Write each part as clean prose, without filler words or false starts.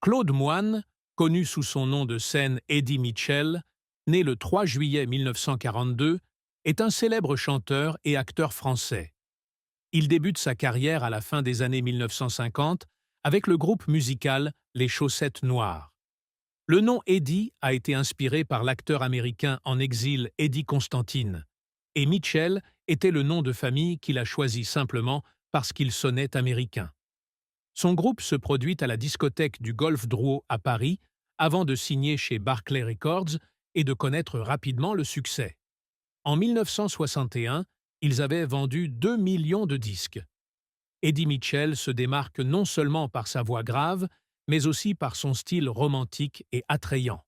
Claude Moine, connu sous son nom de scène Eddie Mitchell, né le 3 juillet 1942, est un célèbre chanteur et acteur français. Il débute sa carrière à la fin des années 1950 avec le groupe musical Les Chaussettes Noires. Le nom Eddie a été inspiré par l'acteur américain en exil Eddie Constantine, et Mitchell était le nom de famille qu'il a choisi simplement parce qu'il sonnait américain. Son groupe se produit à la discothèque du Golf Drouot à Paris avant de signer chez Barclay Records et de connaître rapidement le succès. En 1961, ils avaient vendu 2 millions de disques. Eddie Mitchell se démarque non seulement par sa voix grave, mais aussi par son style romantique et attrayant.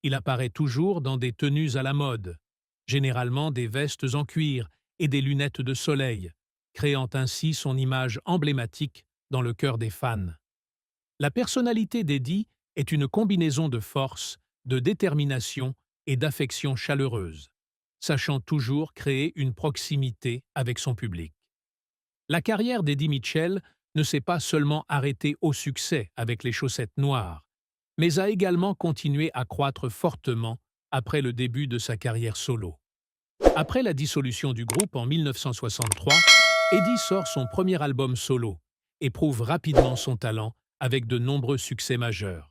Il apparaît toujours dans des tenues à la mode, généralement des vestes en cuir et des lunettes de soleil, créant ainsi son image emblématique dans le cœur des fans. La personnalité d'Eddie est une combinaison de force, de détermination et d'affection chaleureuse, sachant toujours créer une proximité avec son public. La carrière d'Eddie Mitchell ne s'est pas seulement arrêtée au succès avec les Chaussettes Noires, mais a également continué à croître fortement après le début de sa carrière solo. Après la dissolution du groupe en 1963, Eddie sort son premier album solo et prouve rapidement son talent avec de nombreux succès majeurs.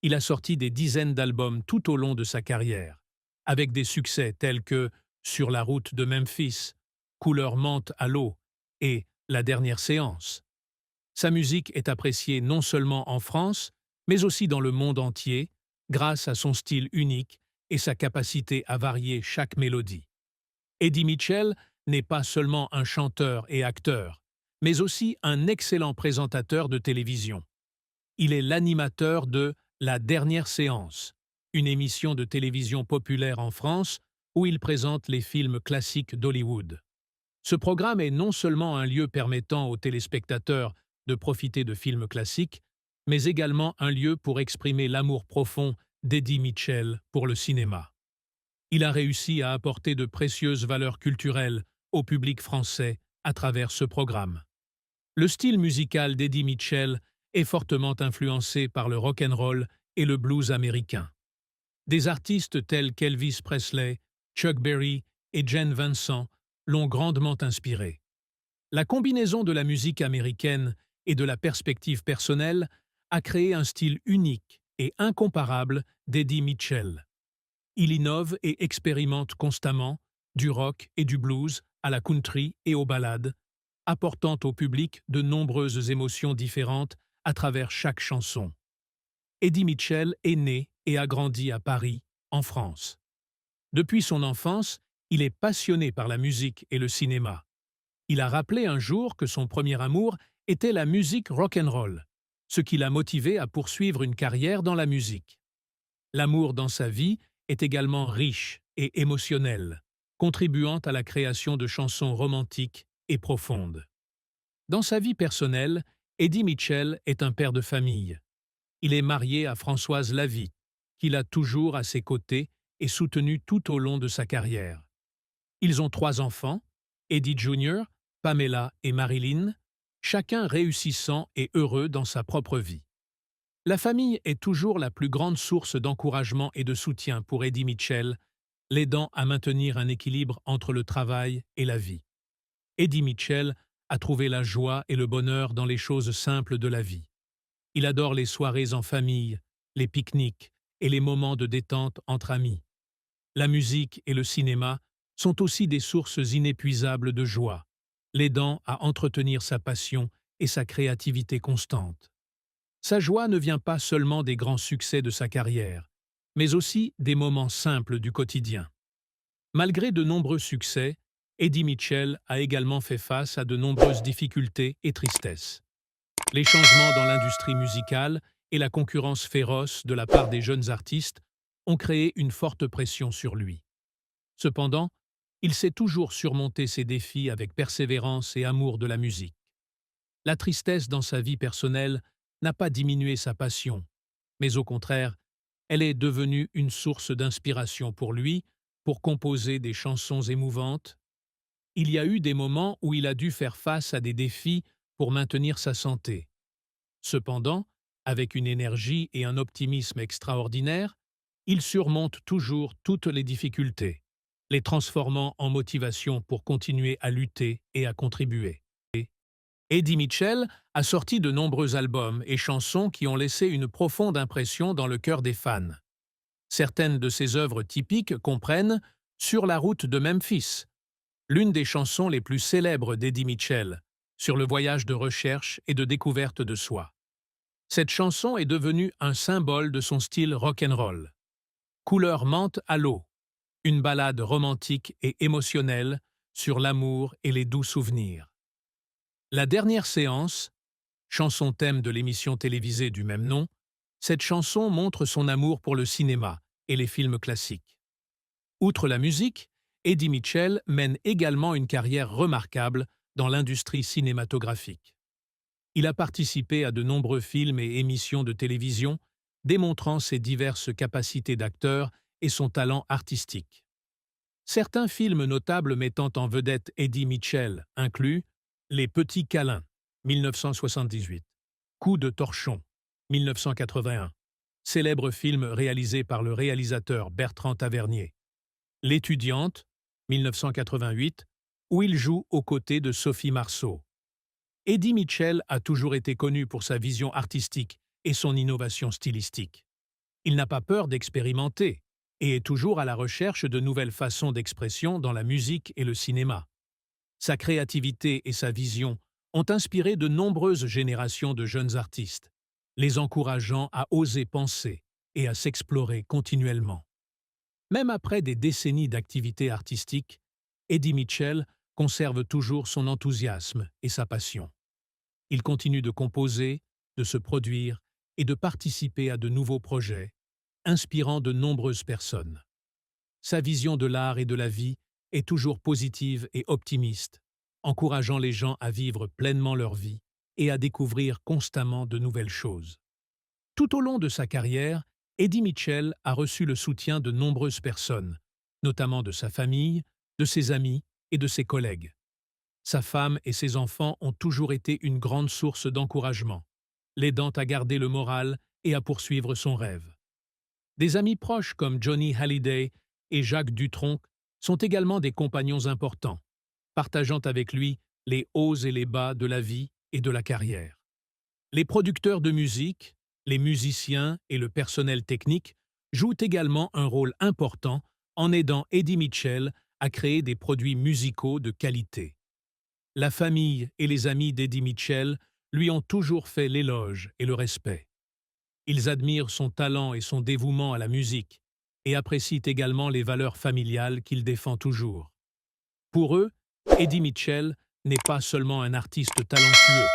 Il a sorti des dizaines d'albums tout au long de sa carrière, avec des succès tels que Sur la route de Memphis, Couleur menthe à l'eau et La dernière séance. Sa musique est appréciée non seulement en France, mais aussi dans le monde entier, grâce à son style unique et sa capacité à varier chaque mélodie. Eddie Mitchell n'est pas seulement un chanteur et acteur, mais aussi un excellent présentateur de télévision. Il est l'animateur de La dernière séance, une émission de télévision populaire en France où il présente les films classiques d'Hollywood. Ce programme est non seulement un lieu permettant aux téléspectateurs de profiter de films classiques, mais également un lieu pour exprimer l'amour profond d'Eddie Mitchell pour le cinéma. Il a réussi à apporter de précieuses valeurs culturelles au public français à travers ce programme. Le style musical d'Eddie Mitchell est fortement influencé par le rock and roll et le blues américain. Des artistes tels qu'Elvis Presley, Chuck Berry et Jane Vincent l'ont grandement inspiré. La combinaison de la musique américaine et de la perspective personnelle a créé un style unique et incomparable d'Eddie Mitchell. Il innove et expérimente constamment, du rock et du blues à la country et aux ballades, apportant au public de nombreuses émotions différentes à travers chaque chanson. Eddie Mitchell est né et a grandi à Paris, en France. Depuis son enfance, il est passionné par la musique et le cinéma. Il a rappelé un jour que son premier amour était la musique rock'n'roll, ce qui l'a motivé à poursuivre une carrière dans la musique. L'amour dans sa vie est également riche et émotionnel, contribuant à la création de chansons romantiques et profondes. Dans sa vie personnelle, Eddie Mitchell est un père de famille. Il est marié à Françoise Lavie, qu'il a toujours à ses côtés et soutenu tout au long de sa carrière. Ils ont 3 enfants, Eddie Jr., Pamela et Marilyn, chacun réussissant et heureux dans sa propre vie. La famille est toujours la plus grande source d'encouragement et de soutien pour Eddie Mitchell, l'aidant à maintenir un équilibre entre le travail et la vie. Eddie Mitchell a trouvé la joie et le bonheur dans les choses simples de la vie. Il adore les soirées en famille, les pique-niques et les moments de détente entre amis. La musique et le cinéma sont aussi des sources inépuisables de joie, l'aidant à entretenir sa passion et sa créativité constante. Sa joie ne vient pas seulement des grands succès de sa carrière, mais aussi des moments simples du quotidien. Malgré de nombreux succès, Eddie Mitchell a également fait face à de nombreuses difficultés et tristesses. Les changements dans l'industrie musicale et la concurrence féroce de la part des jeunes artistes ont créé une forte pression sur lui. Cependant, il sait toujours surmonter ces défis avec persévérance et amour de la musique. La tristesse dans sa vie personnelle n'a pas diminué sa passion, mais au contraire, elle est devenue une source d'inspiration pour lui, pour composer des chansons émouvantes. Il y a eu des moments où il a dû faire face à des défis pour maintenir sa santé. Cependant, Avec une énergie et un optimisme extraordinaires, il surmonte toujours toutes les difficultés, les transformant en motivation pour continuer à lutter et à contribuer. Eddie Mitchell a sorti de nombreux albums et chansons qui ont laissé une profonde impression dans le cœur des fans. Certaines de ses œuvres typiques comprennent Sur la route de Memphis, l'une des chansons les plus célèbres d'Eddie Mitchell, sur le voyage de recherche et de découverte de soi. Cette chanson est devenue un symbole de son style rock'n'roll. Couleur menthe à l'eau, une ballade romantique et émotionnelle sur l'amour et les doux souvenirs. La dernière séance, chanson thème de l'émission télévisée du même nom, cette chanson montre son amour pour le cinéma et les films classiques. Outre la musique, Eddie Mitchell mène également une carrière remarquable dans l'industrie cinématographique. Il a participé à de nombreux films et émissions de télévision, démontrant ses diverses capacités d'acteur et son talent artistique. Certains films notables mettant en vedette Eddie Mitchell incluent Les Petits Câlins, 1978, Coup de torchon, 1981, célèbre film réalisé par le réalisateur Bertrand Tavernier, L'étudiante, 1988, où il joue aux côtés de Sophie Marceau. Eddie Mitchell a toujours été connu pour sa vision artistique et son innovation stylistique. Il n'a pas peur d'expérimenter et est toujours à la recherche de nouvelles façons d'expression dans la musique et le cinéma. Sa créativité et sa vision ont inspiré de nombreuses générations de jeunes artistes, les encourageant à oser penser et à s'explorer continuellement. Même après des décennies d'activité artistique, Eddie Mitchell conserve toujours son enthousiasme et sa passion. Il continue de composer, de se produire et de participer à de nouveaux projets, inspirant de nombreuses personnes. Sa vision de l'art et de la vie est toujours positive et optimiste, encourageant les gens à vivre pleinement leur vie et à découvrir constamment de nouvelles choses. Tout au long de sa carrière, Eddie Mitchell a reçu le soutien de nombreuses personnes, notamment de sa famille, de ses amis et de ses collègues. Sa femme et ses enfants ont toujours été une grande source d'encouragement, l'aidant à garder le moral et à poursuivre son rêve. Des amis proches comme Johnny Hallyday et Jacques Dutronc sont également des compagnons importants, partageant avec lui les hauts et les bas de la vie et de la carrière. Les producteurs de musique, les musiciens et le personnel technique jouent également un rôle important en aidant Eddie Mitchell à créer des produits musicaux de qualité. La famille et les amis d'Eddie Mitchell lui ont toujours fait l'éloge et le respect. Ils admirent son talent et son dévouement à la musique et apprécient également les valeurs familiales qu'il défend toujours. Pour eux, Eddie Mitchell n'est pas seulement un artiste talentueux,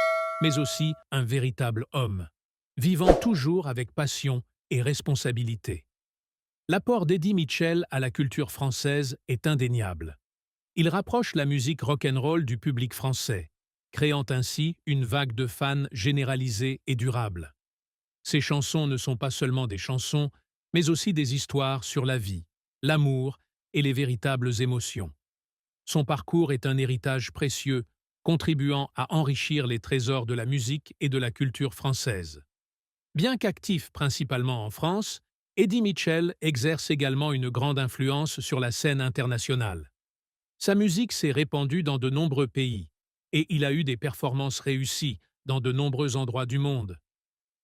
mais aussi un véritable homme, vivant toujours avec passion et responsabilité. L'apport d'Eddie Mitchell à la culture française est indéniable. Il rapproche la musique rock'n'roll du public français, créant ainsi une vague de fans généralisée et durable. Ses chansons ne sont pas seulement des chansons, mais aussi des histoires sur la vie, l'amour et les véritables émotions. Son parcours est un héritage précieux, contribuant à enrichir les trésors de la musique et de la culture française. Bien qu'actif principalement en France, Eddie Mitchell exerce également une grande influence sur la scène internationale. Sa musique s'est répandue dans de nombreux pays, et il a eu des performances réussies dans de nombreux endroits du monde.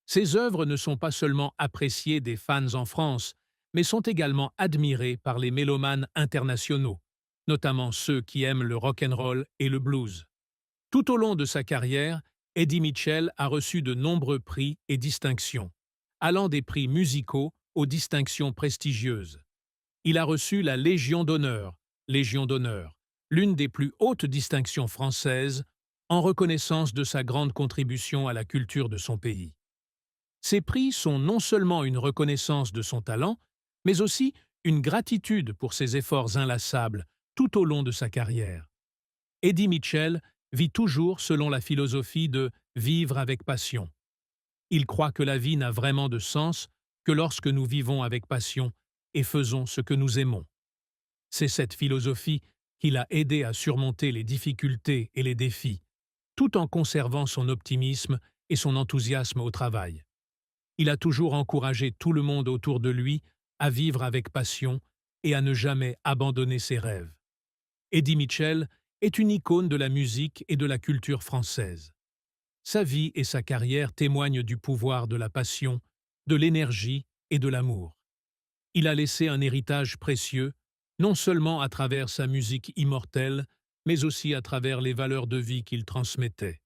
Ses œuvres ne sont pas seulement appréciées des fans en France, mais sont également admirées par les mélomanes internationaux, notamment ceux qui aiment le rock'n'roll et le blues. Tout au long de sa carrière, Eddie Mitchell a reçu de nombreux prix et distinctions, allant des prix musicaux aux distinctions prestigieuses. Il a reçu la Légion d'honneur, l'une des plus hautes distinctions françaises, en reconnaissance de sa grande contribution à la culture de son pays. Ces prix sont non seulement une reconnaissance de son talent, mais aussi une gratitude pour ses efforts inlassables tout au long de sa carrière. Eddie Mitchell vit toujours selon la philosophie de « vivre avec passion ». Il croit que la vie n'a vraiment de sens que lorsque nous vivons avec passion et faisons ce que nous aimons. C'est cette philosophie qui l'a aidé à surmonter les difficultés et les défis, tout en conservant son optimisme et son enthousiasme au travail. Il a toujours encouragé tout le monde autour de lui à vivre avec passion et à ne jamais abandonner ses rêves. Eddie Mitchell est une icône de la musique et de la culture française. Sa vie et sa carrière témoignent du pouvoir de la passion, de l'énergie et de l'amour. Il a laissé un héritage précieux, non seulement à travers sa musique immortelle, mais aussi à travers les valeurs de vie qu'il transmettait.